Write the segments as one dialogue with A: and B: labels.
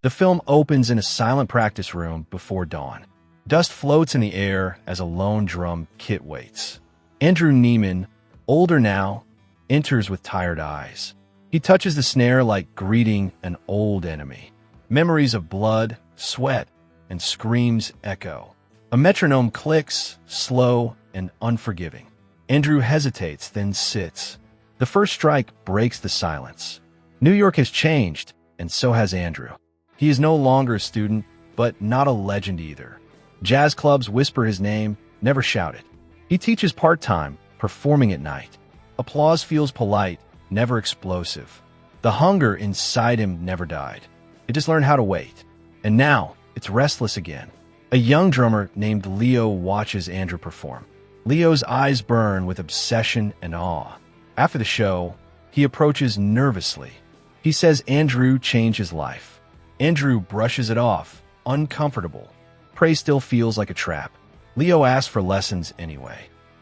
A: The film opens in a silent practice room before dawn. Dust floats in the air as a lone drum kit waits. Andrew Neiman, older now, enters with tired eyes. He touches the snare like greeting an old enemy. Memories of blood, sweat, and screams echo. A metronome clicks, slow and unforgiving. Andrew hesitates, then sits. The first strike breaks the silence. New York has changed, and so has Andrew. He is no longer a student, but not a legend either. Jazz clubs whisper his name, never shout it. He teaches part-time, performing at night. Applause feels polite, never explosive. The hunger inside him never died. It just learned how to wait. And now, it's restless again. A young drummer named Leo watches Andrew perform. Leo's eyes burn with obsession and awe. After the show, he approaches nervously. He says Andrew changed his life. Andrew brushes it off, uncomfortable. Praise still feels like a trap. Leo asks for lessons anyway.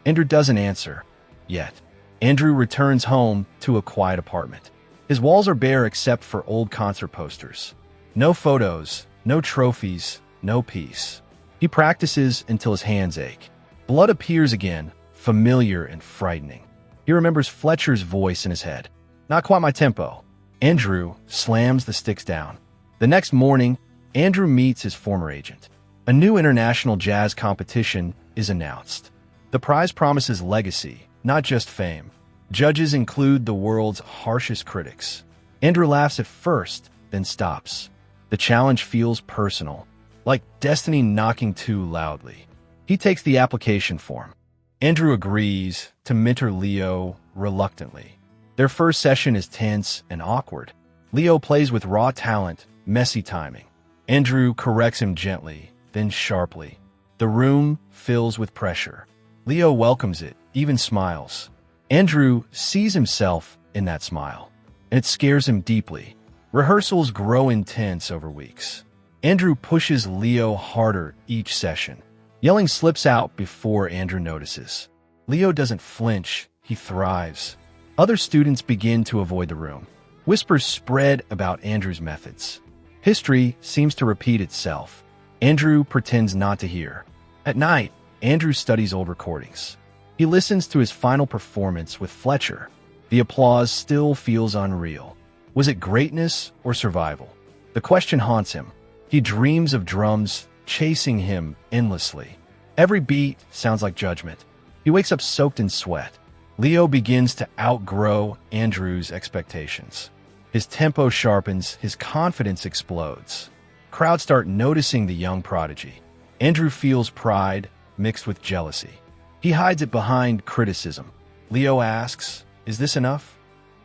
A: Andrew doesn't answer, yet. Andrew returns home to a quiet apartment. His walls are bare except for old concert posters. No photos, no trophies, no peace. He practices until his hands ache. Blood appears again, familiar and frightening. He remembers Fletcher's voice in his head. Not quite my tempo. Andrew slams the sticks down. The next morning, Andrew meets his former agent. A new international jazz competition is announced. The prize promises legacy, not just fame. Judges include the world's harshest critics. Andrew laughs at first, then stops. The challenge feels personal, like destiny knocking too loudly. He takes the application form. Andrew agrees to mentor Leo reluctantly. Their first session is tense and awkward. Leo plays with raw talent, messy timing. Andrew corrects him gently, then sharply. The room fills with pressure. Leo welcomes it, even smiles. Andrew sees himself in that smile, and it scares him deeply. Rehearsals grow intense over weeks. Andrew pushes Leo harder each session. Yelling slips out before Andrew notices. Leo doesn't flinch, he thrives. Other students begin to avoid the room. Whispers spread about Andrew's methods. History seems to repeat itself. Andrew pretends not to hear. At night, Andrew studies old recordings. He listens to his final performance with Fletcher. The applause still feels unreal. Was it greatness or survival? The question haunts him. He dreams of drums chasing him endlessly. Every beat sounds like judgment. He wakes up soaked in sweat. Leo begins to outgrow Andrew's expectations. His tempo sharpens, his confidence explodes. Crowds start noticing the young prodigy. Andrew feels pride mixed with jealousy. He hides it behind criticism. Leo asks, "Is this enough?"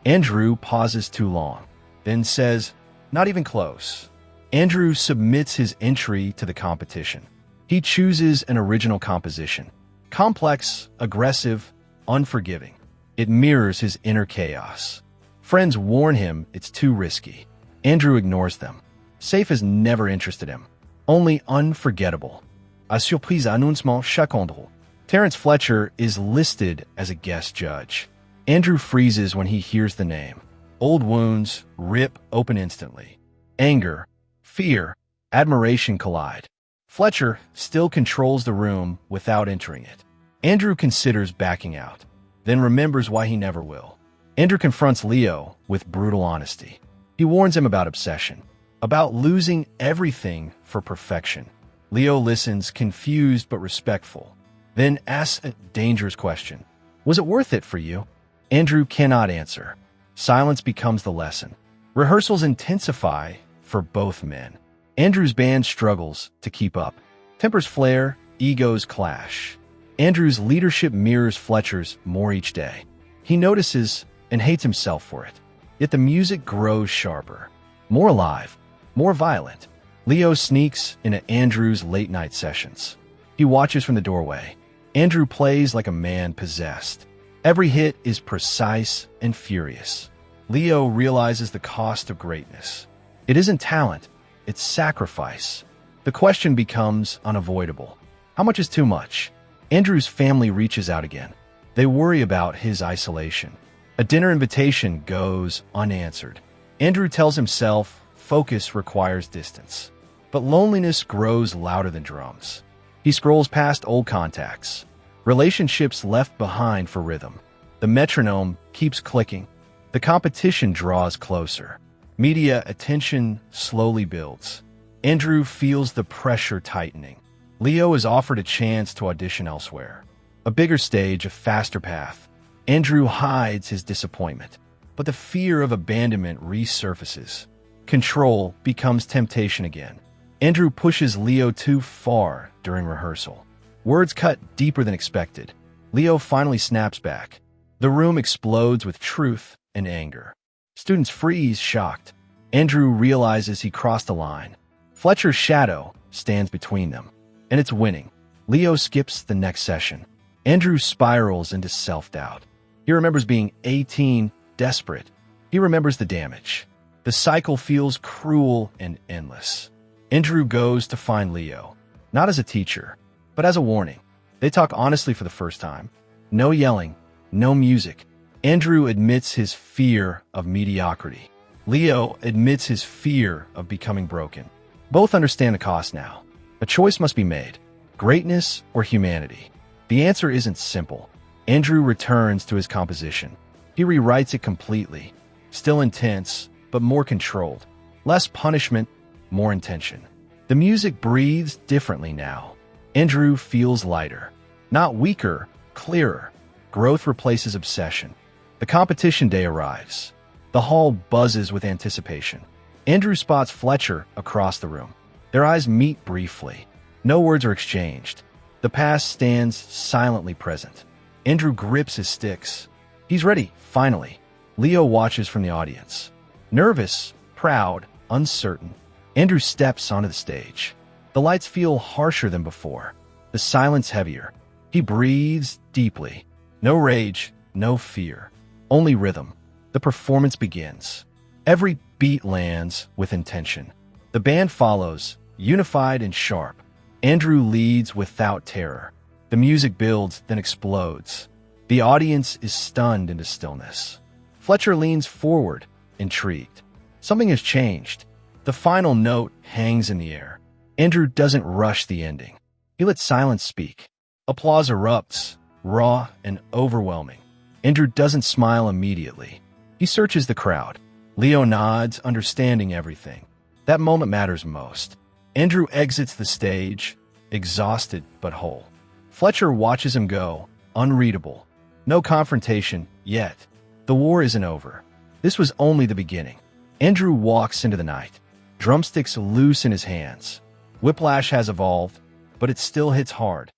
A: Andrew pauses too long, then says, "Not even close." Andrew submits his entry to the competition. He chooses an original composition. Complex, aggressive, unforgiving. It mirrors his inner chaos. Friends warn him it's too risky. Andrew ignores them. Safe has never interested him. Only unforgettable. A surprise annoncement chaque endroit. Terrence Fletcher is listed as a guest judge. Andrew freezes when he hears the name. Old wounds rip open instantly. Anger, fear, admiration collide. Fletcher still controls the room without entering it. Andrew considers backing out, then remembers why he never will. Andrew confronts Leo with brutal honesty. He warns him about obsession, about losing everything for perfection. Leo listens, confused but respectful, then asks a dangerous question. Was it worth it for you? Andrew cannot answer. Silence becomes the lesson. Rehearsals intensify for both men. Andrew's band struggles to keep up. Tempers flare, egos clash. Andrew's leadership mirrors Fletcher's more each day. He notices and hates himself for it. Yet the music grows sharper, more alive, more violent. Leo sneaks into Andrew's late-night sessions. He watches from the doorway. Andrew plays like a man possessed. Every hit is precise and furious. Leo realizes the cost of greatness. It isn't talent, it's sacrifice. The question becomes unavoidable. How much is too much? Andrew's family reaches out again. They worry about his isolation. A dinner invitation goes unanswered. Andrew tells himself focus requires distance. But loneliness grows louder than drums. He scrolls past old contacts, relationships left behind for rhythm. The metronome keeps clicking. The competition draws closer. Media attention slowly builds. Andrew feels the pressure tightening. Leo is offered a chance to audition elsewhere. A bigger stage, a faster path. Andrew hides his disappointment, but the fear of abandonment resurfaces. Control becomes temptation again. Andrew pushes Leo too far during rehearsal. Words cut deeper than expected. Leo finally snaps back. The room explodes with truth and anger. Students freeze, shocked. Andrew realizes he crossed a line. Fletcher's shadow stands between them, and it's winning. Leo skips the next session. Andrew spirals into self-doubt. He remembers being 18, desperate. He remembers the damage. The cycle feels cruel and endless. Andrew goes to find Leo, not as a teacher, but as a warning. They talk honestly for the first time. No yelling, no music. Andrew admits his fear of mediocrity. Leo admits his fear of becoming broken. Both understand the cost now. A choice must be made: greatness or humanity. The answer isn't simple. Andrew returns to his composition. He rewrites it completely. Still intense, but more controlled. Less punishment, more intention. The music breathes differently now. Andrew feels lighter. Not weaker, clearer. Growth replaces obsession. The competition day arrives. The hall buzzes with anticipation. Andrew spots Fletcher across the room. Their eyes meet briefly. No words are exchanged. The past stands silently present. Andrew grips his sticks. He's ready, finally. Leo watches from the audience. Nervous, proud, uncertain. Andrew steps onto the stage. The lights feel harsher than before. The silence heavier. He breathes deeply. No rage, no fear. Only rhythm. The performance begins. Every beat lands with intention. The band follows, unified and sharp. Andrew leads without terror. The music builds, then explodes. The audience is stunned into stillness. Fletcher leans forward, intrigued. Something has changed. The final note hangs in the air. Andrew doesn't rush the ending. He lets silence speak. Applause erupts, raw and overwhelming. Andrew doesn't smile immediately. He searches the crowd. Leo nods, understanding everything. That moment matters most. Andrew exits the stage, exhausted but whole. Fletcher watches him go, unreadable. No confrontation yet. The war isn't over. This was only the beginning. Andrew walks into the night. Drumsticks loose in his hands. Whiplash has evolved, but it still hits hard.